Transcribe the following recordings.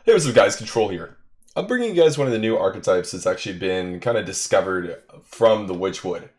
Hey, what's up guys, Control here. I'm bringing you guys one of the new archetypes that's actually been kind of discovered from the Witchwood.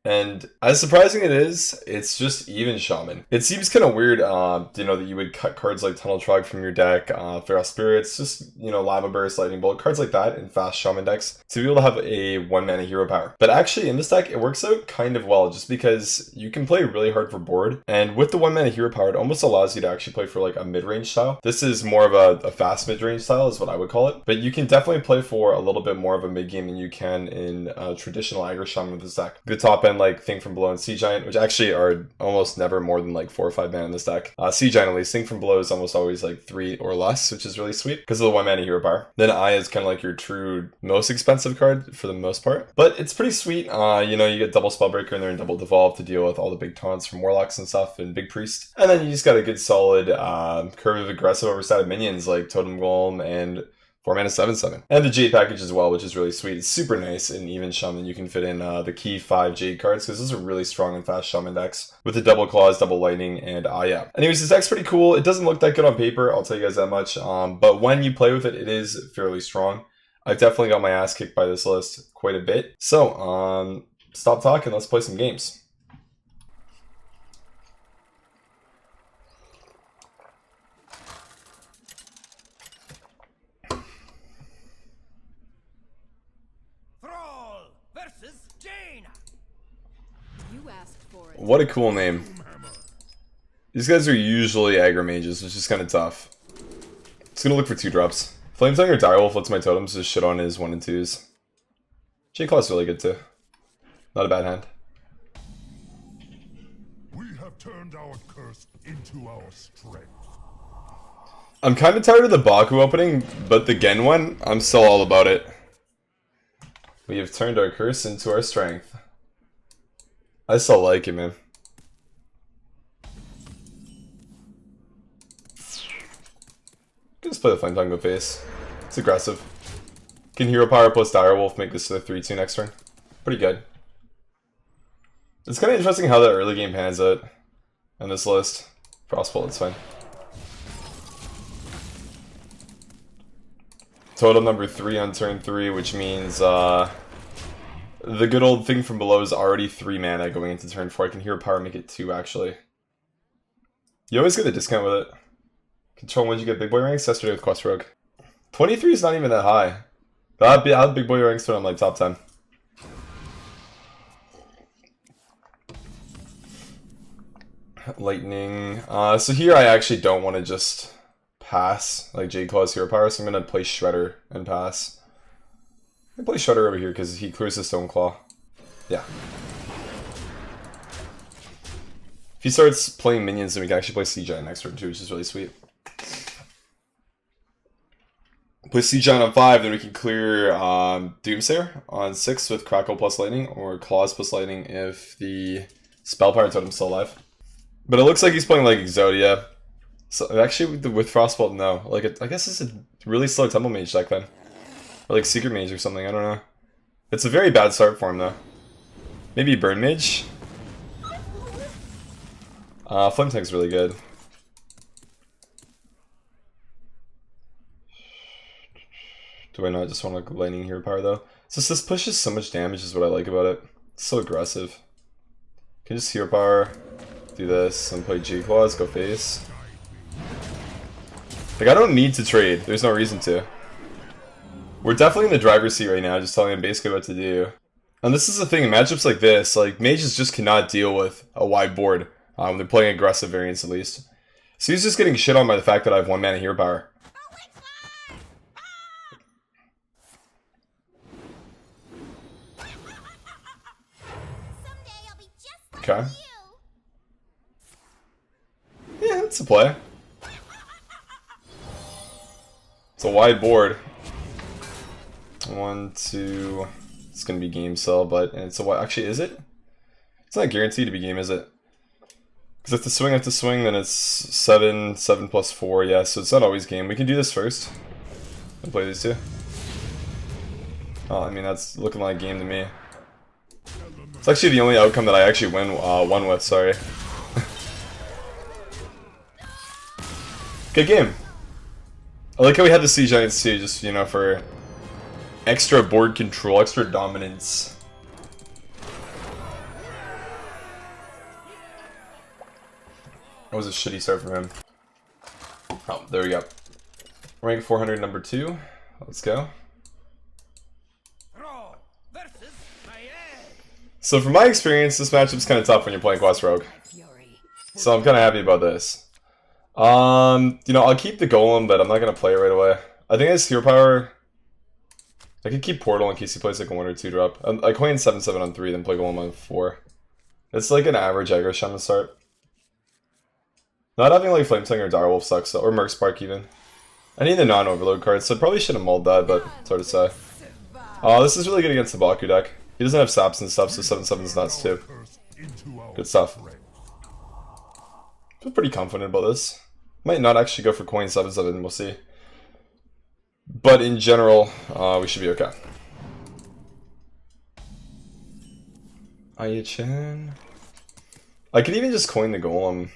And as surprising it is, it's just even Shaman. It seems kind of weird, that you would cut cards like Tunnel Trog from your deck, Feral Spirits, just, Lava Burst, Lightning Bolt, cards like that in fast Shaman decks to be able to have a 1-mana hero power. But actually in this deck, it works out kind of well just because you can play really hard for board. And with the 1-mana hero power, it almost allows you to actually play for like a mid-range style. This is more of a fast mid-range style is what I would call it. But you can definitely play for a little bit more of a mid-game than you can in traditional aggro Shaman with this deck. The top end, like Thing from Below and Sea Giant, which actually are almost never more than like 4 or 5 mana in this deck. Sea Giant at least. Thing from Below is almost always like 3 or less, which is really sweet because of the 1-mana hero power. Then Eye is kind of like your true most expensive card for the most part, but it's pretty sweet. You get double Spellbreaker in there and double Devolve to deal with all the big taunts from Warlocks and stuff and Big Priest. And then you just got a good solid curve of aggressive overstated minions like Totem Golem and 4-mana 7/7. And the Jade package as well, which is really sweet. It's super nice and even Shaman. You can fit in the key 5 Jade cards because those are really strong and fast Shaman decks with the double claws, double lightning, and yeah. Anyways, this deck's pretty cool. It doesn't look that good on paper, I'll tell you guys that much. But when you play with it, it is fairly strong. I've definitely got my ass kicked by this list quite a bit. So, stop talking, let's play some games. What a cool name. These guys are usually aggro mages, which is kind of tough. Just gonna look for 2-drops. Flametongue or Direwolf lets my totems just shit on his 1 and 2s. J-Claw's really good too. Not a bad hand. We have turned our curse into our strength. I'm kind of tired of the Baku opening, but the Gen one, I'm still all about it. We have turned our curse into our strength. I still like it, man. Just play the Flametongue go face. It's aggressive. Can Hero Power plus Direwolf make this to the 3-2 next turn? Pretty good. It's kind of interesting how that early game pans out on this list. Frostbolt, it's fine. Totem number 3 on turn 3, which means the good old Thing from Below is already 3 mana going into turn 4. I can Hero Power make it 2 actually. You always get a discount with it. Control when you get big boy ranks yesterday with Quest Rogue. 23 is not even that high. I had big boy ranks when I'm like top 10. Lightning. So here I actually don't want to just pass like Jade Claw's Hero Power, so I'm going to play Shredder and pass. I play Shredder over here because he clears the Stone Claw. Yeah. If he starts playing minions, then we can actually play Sea Giant next turn too, which is really sweet. Play Sea Giant on 5, then we can clear Doomsayer on 6 with Crackle plus Lightning, or Claws plus Lightning if the Spell Power Totem's still alive. But it looks like he's playing like Exodia. So actually with Frostbolt, no. Like I guess it's a really slow Temple Mage deck then. Or like Secret Mage or something, I don't know. It's a very bad start for him though. Maybe Burn Mage? Flametongue's really good. Do I not just want like Lightning Hero Power though? So this pushes so much damage is what I like about it. It's so aggressive. Can just Hero Power, do this, and play G-Claws, go face. Like I don't need to trade, there's no reason to. We're definitely in the driver's seat right now, just telling him basically what to do. And this is the thing, in matchups like this, like mages just cannot deal with a wide board. When they're playing aggressive variants at least. So he's just getting shit on by the fact that I have 1 mana hero power. Okay. Yeah, it's a play. It's a wide board. 1, 2. It's gonna be game cell, but it's a what? Actually, is it? It's not guaranteed to be game, is it? Because if I have to swing, then it's 7 plus 4. Yeah, so it's not always game. We can do this first and play these two. Oh, I mean that's looking like game to me. It's actually the only outcome that I actually won with. Sorry. Good game. I like how we had the Sea Giants too, just, you know, for extra board control, extra dominance. That was a shitty start from him. Oh, there we go. Rank 400, number 2. Let's go. So from my experience, this matchup's kind of tough when you're playing Quest Rogue. So I'm kind of happy about this. You know, I'll keep the Golem, but I'm not going to play it right away. I think as hero power, I could keep Portal in case he plays like a 1 or 2 drop. I coin 7/7 on 3, then play Golem on 4. It's like an average aggro Shaman start. Not having like Flameslinger or Direwolf sucks, or Merc Spark even. I need the non-overload cards, so I probably should have mulled that, but it's hard to say. This is really good against the Baku deck. He doesn't have saps and stuff, so 7/7 is nuts too. Good stuff. Feel pretty confident about this. Might not actually go for coin 7/7, we'll see. But in general, we should be okay. Aya-chan. I could even just coin the Golem.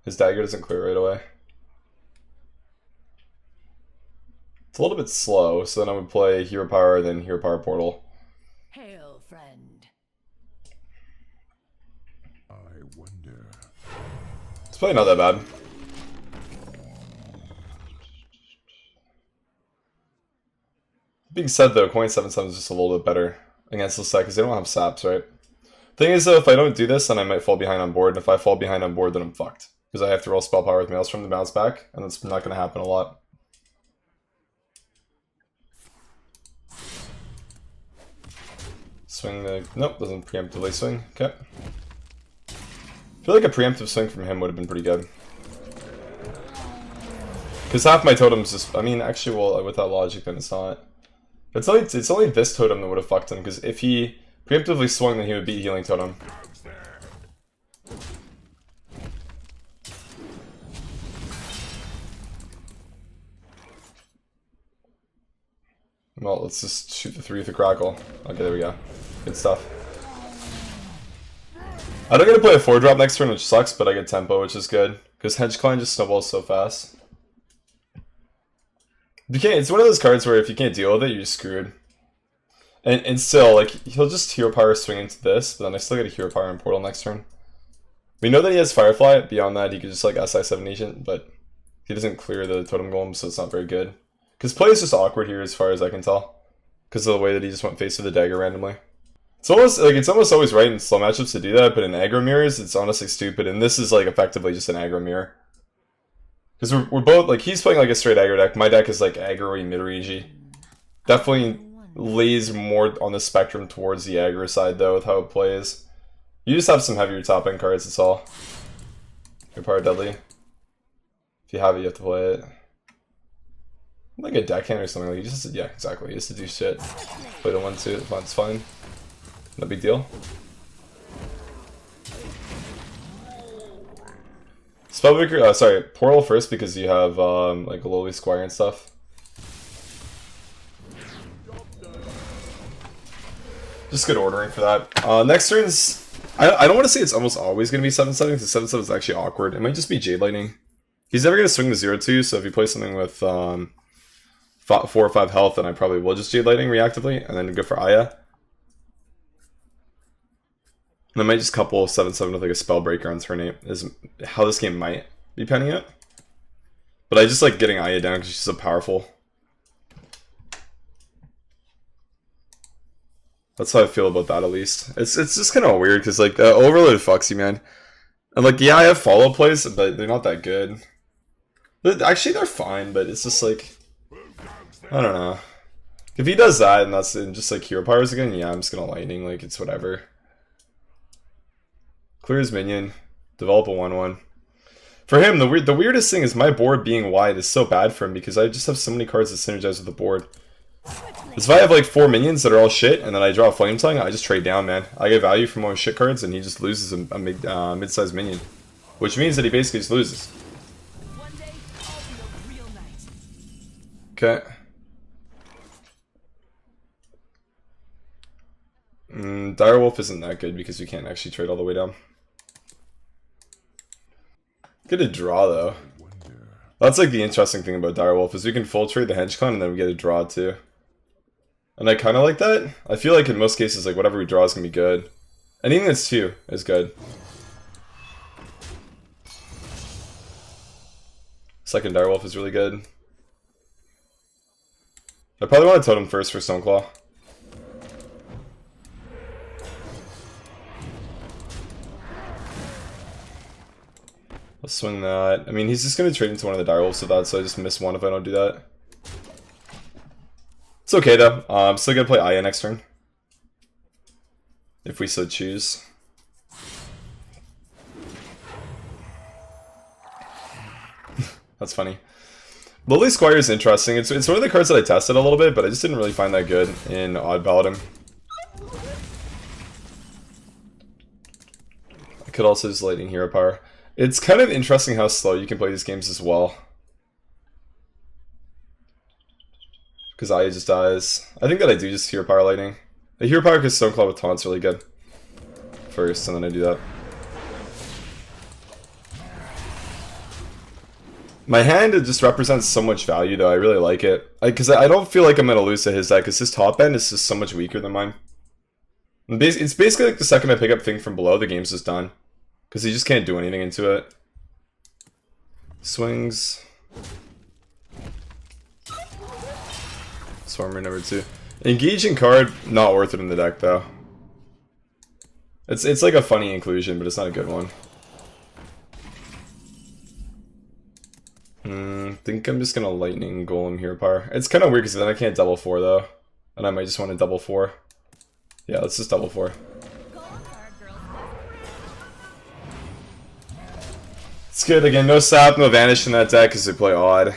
His dagger doesn't clear right away. It's a little bit slow, so then I would play Hero Power, then Hero Power Portal. Hail, friend. I wonder. It's probably not that bad. Being said though, coin 7/7 is just a little bit better against this deck because they don't have saps, right? Thing is though, if I don't do this, then I might fall behind on board, and if I fall behind on board, then I'm fucked. Because I have to roll Spell Power with Maelstrom to bounce back, and that's not going to happen a lot. Swing the... Nope, doesn't preemptively swing. Okay. I feel like a preemptive swing from him would have been pretty good. Because half my totems just... I mean, actually, well, with that logic, then it's not. It's only this totem that would have fucked him, because if he preemptively swung, then he would beat Healing Totem. Well, let's just shoot the 3 with the Crackle. Okay, there we go. Good stuff. I don't get to play a 4-drop next turn, which sucks, but I get tempo, which is good. Because Hedgecline just snowballs so fast. You can't, it's one of those cards where if you can't deal with it, you're just screwed. And still, like, he'll just Hero Power swing into this, but then I still get a Hero Power and Portal next turn. We know that he has Firefly. Beyond that, he could just, like, SI7 Agent, but he doesn't clear the Totem Golem, so it's not very good. Because play is just awkward here as far as I can tell. Because of the way that he just went face to the dagger randomly. It's almost always right in slow matchups to do that, but in aggro mirrors, it's honestly stupid. And this is like effectively just an aggro mirror. Because we're both, like, he's playing like a straight aggro deck. My deck is like aggro-y, mid-rangey. Definitely lays more on the spectrum towards the aggro side though with how it plays. You just have some heavier top end cards, that's all. Your Power Deadly. If you have it, you have to play it. Like a deckhand or something, like you just, yeah, exactly, you just to do shit. Play the 1/2, it's fine. No big deal. Spellbreaker, sorry, Portal first because you have like a lowly Squire and stuff. Just good ordering for that. Next turn's, I don't want to say it's almost always going to be 7/7 because 7/7 is actually awkward. It might just be Jade Lightning. He's never going to swing the 0/2, so if you play something with 4 or 5 health, then I probably will just Jade Lightning reactively, and then go for Aya. And I might just couple 7/7 with like a Spellbreaker on turn 8, is how this game might be penning it. But I just like getting Aya down because she's so powerful. That's how I feel about that, at least. It's just kind of weird because like the Overload fucks you, man. And like, yeah, I have follow plays, but they're not that good. Actually, they're fine, but it's just like, I don't know. If he does that and that's just like Hero Powers again, yeah, I'm just gonna Lightning, like it's whatever. Clear his minion, develop a 1/1. For him, the weirdest thing is my board being wide is so bad for him because I just have so many cards that synergize with the board. Because if I have like 4 minions that are all shit and then I draw a Flame Tongue, I just trade down, man. I get value from my shit cards and he just loses a mid-sized minion. Which means that he basically just loses. Okay. Direwolf isn't that good because we can't actually trade all the way down. Good to draw though. That's like the interesting thing about Direwolf is we can full trade the Henge Clan and then we get a draw too. And I kind of like that. I feel like in most cases, like whatever we draw is gonna be good. Anything that's 2 is good. Second Direwolf is really good. I probably want to totem first for Stoneclaw. I'll swing that. I mean, he's just going to trade into one of the Direwolves with that, so I just miss one if I don't do that. It's okay though. I'm still going to play Aya next turn. If we so choose. That's funny. Lily Squire is interesting. It's one of the cards that I tested a little bit, but I just didn't really find that good in Odd Paladin. I could also just Lightning Hero Power. It's kind of interesting how slow you can play these games as well. Because Aya just dies. I think that I do just Hero Power Lightning. The Hero Power because Stoneclaw with Taunt's really good. First, and then I do that. My hand, it just represents so much value though, I really like it. Because I don't feel like I'm going to lose to his deck, because his top end is just so much weaker than mine. It's basically like the second I pick up Thing from Below, the game's just done. Because he just can't do anything into it. Swings. Swarmer number 2. Engaging card, not worth it in the deck though. It's like a funny inclusion, but it's not a good one. Think I'm just gonna Lightning Golem Hero Power. It's kind of weird because then I can't double 4 though. And I might just want to double 4. Yeah, let's just double 4. It's good. Again, no Sap, no Vanish in that deck because they play Odd.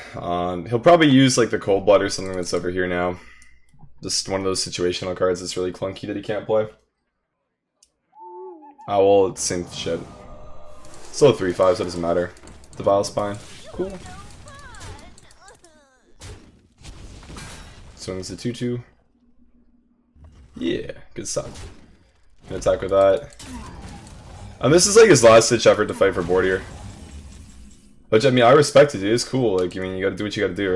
He'll probably use like the Cold Blood or something that's over here now. Just one of those situational cards that's really clunky that he can't play. Owl, it's same shit. Still a 3/5, so it doesn't matter. The Vile Spine. Cool. Swings the 2/2. Yeah, good stuff. Gonna attack with that. And this is like his last ditch effort to fight for board here. Which, I mean, I respect it, dude. It's cool. Like, I mean, you gotta do what you gotta do,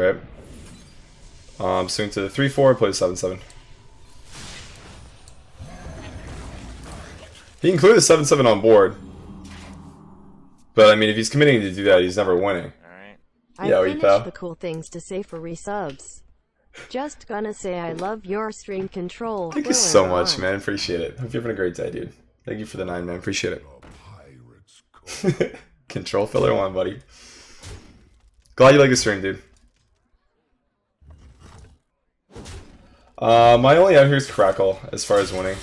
right? Swing to the 3/4, play 7/7. He can clear the 7/7 on board. But, I mean, if he's committing to do that, he's never winning. I finished the cool things to say for resubs. Just gonna say I love your stream control. Thank you so much, man. Appreciate it. Hope you're having a great day, dude. Thank you for the 9, man. Appreciate it. Control filler 1, buddy. Glad you like the stream, dude. My only out here is Crackle as far as winning.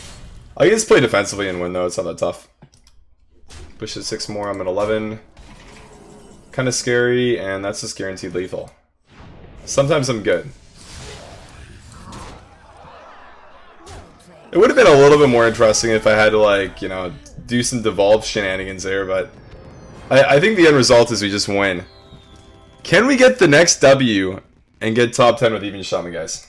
I can just play defensively and win though. It's not that tough. Push it 6 more. I'm at 11. Kind of scary, and that's just guaranteed lethal. Sometimes I'm good. It would have been a little bit more interesting if I had to, like, you know, do some devolved shenanigans there, but I think the end result is we just win. Can we get the next W and get top 10 with even Shaman, guys?